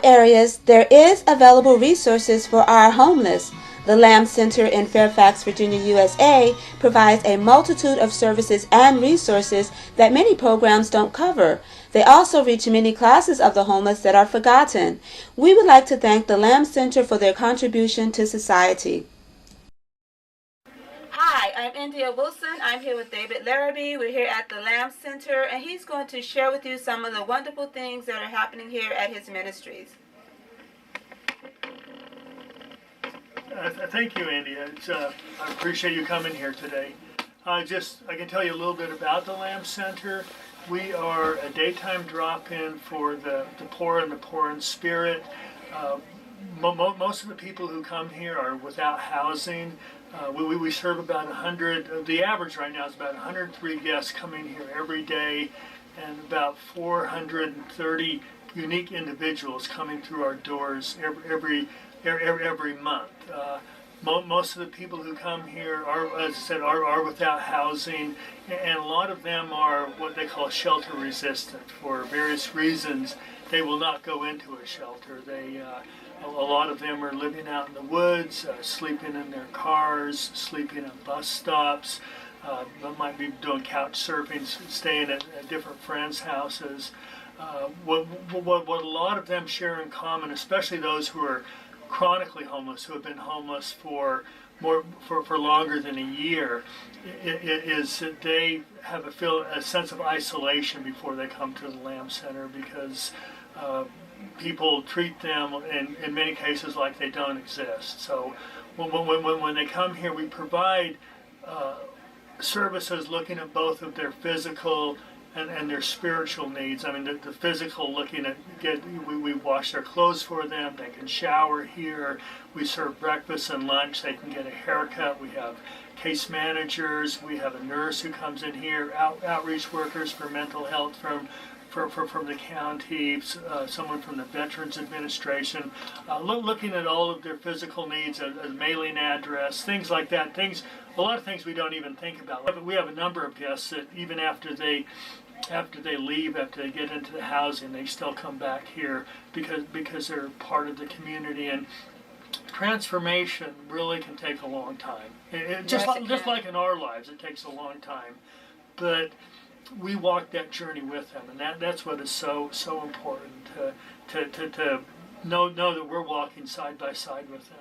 areas, there is available resources for our homeless. The Lamb Center in Fairfax, Virginia, USA provides a multitude of services and resources that many programs don't cover. They also reach many classes of the homeless that are forgotten. We would like to thank the Lamb Center for their contribution to society. Hi, I'm India Wilson. I'm here with David Larrabee. We're here at the Lamb Center, and he's going to share with you some of the wonderful things that are happening here at his ministries. Thank you, Andy. I appreciate you coming here today. I can tell you a little bit about the Lamb Center. We are a daytime drop-in for the poor and the poor in spirit. Most of the people who come here are without housing. We serve about 100. The average right now is about 103 guests coming here every day, and about 430 unique individuals coming through our doors every month. Most of the people who come here are, as I said, are without housing, and a lot of them are what they call shelter resistant for various reasons. They will not go into a shelter. A lot of them are living out in the woods, sleeping in their cars, sleeping at bus stops. They might be doing couch surfing, staying at different friends' houses. What a lot of them share in common, especially those who are chronically homeless, who have been homeless for longer than a year, is that they have a sense of isolation before they come to the Lamb Center, because people treat them in many cases like they don't exist. So when they come here, we provide services looking at both of their physical and their spiritual needs. I mean, the physical, looking at we wash their clothes for them. They can shower here. We serve breakfast and lunch. They can get a haircut. We have case managers. We have a nurse who comes in here. Outreach workers for mental health from the county. Someone from the Veterans Administration. Looking at all of their physical needs, a mailing address, things like that. A lot of things we don't even think about. But we have a number of guests that even after they leave, after they get into the housing, they still come back here because they're part of the community. And transformation really can take a long time. Just like in our lives, it takes a long time. But we walk that journey with them, and that's what is so important to know that we're walking side by side with them.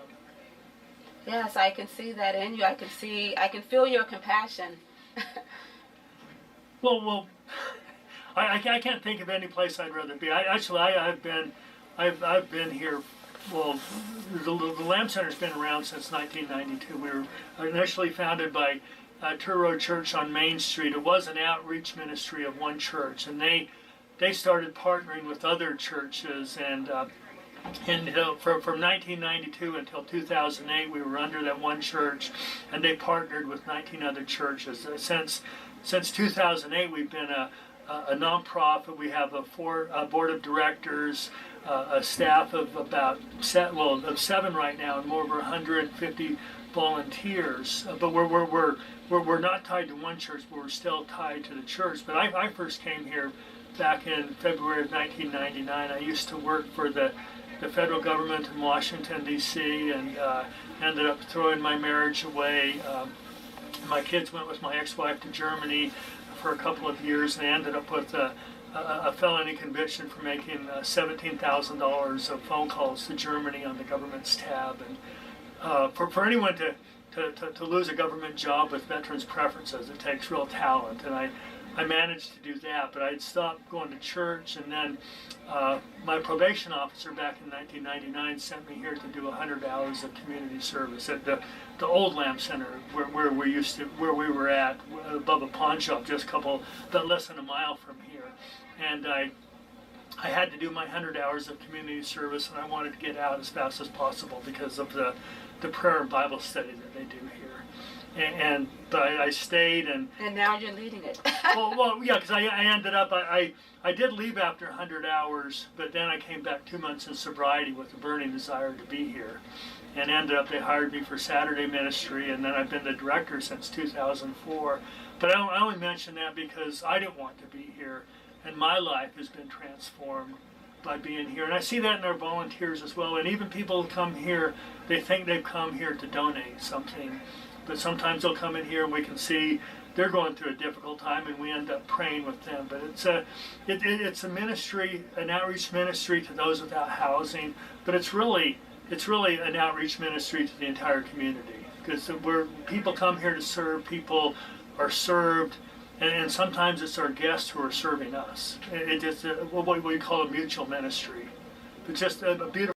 Yes, I can see that in you. I can feel your compassion. Well, I can't think of any place I'd rather be. I've been here. Well, the Lamb Center's been around since 1992. We were initially founded by Tour Road Church on Main Street. It was an outreach ministry of one church, and they started partnering with other churches, and from 1992 until 2008, we were under that one church, and they partnered with 19 other churches. Since 2008, we've been a nonprofit. We have a board of directors, a staff of about seven right now, and more over 150 volunteers. But we're not tied to one church, but we're still tied to the church. But I first came here back in February of 1999. I used to work for the federal government in Washington, D.C., and ended up throwing my marriage away. My kids went with my ex-wife to Germany for a couple of years, and I ended up with a felony conviction for making $17,000 of phone calls to Germany on the government's tab. And for anyone to lose a government job with veterans preferences, it takes real talent, and I managed to do that, but I'd stopped going to church, and then my probation officer back in 1999 sent me here to do 100 hours of community service at the old Lamb Center, where we were at, above a pawn shop, just about less than a mile from here. And I had to do my 100 hours of community service, and I wanted to get out as fast as possible because of the prayer and Bible study that they do here. But I stayed, and now you're leading it. well, yeah, because I ended up, I did leave after 100 hours, but then I came back 2 months in sobriety with a burning desire to be here, and ended up they hired me for Saturday ministry, and then I've been the director since 2004. But I only mention that because I didn't want to be here, and my life has been transformed by being here. And I see that in our volunteers as well. And even people who come here, they think they've come here to donate something. But sometimes they'll come in here and we can see they're going through a difficult time, and we end up praying with them. But it's a ministry, an outreach ministry to those without housing. But it's really an outreach ministry to the entire community, because people come here to serve, people are served, and sometimes it's our guests who are serving us. It's what we call a mutual ministry. It's just a beautiful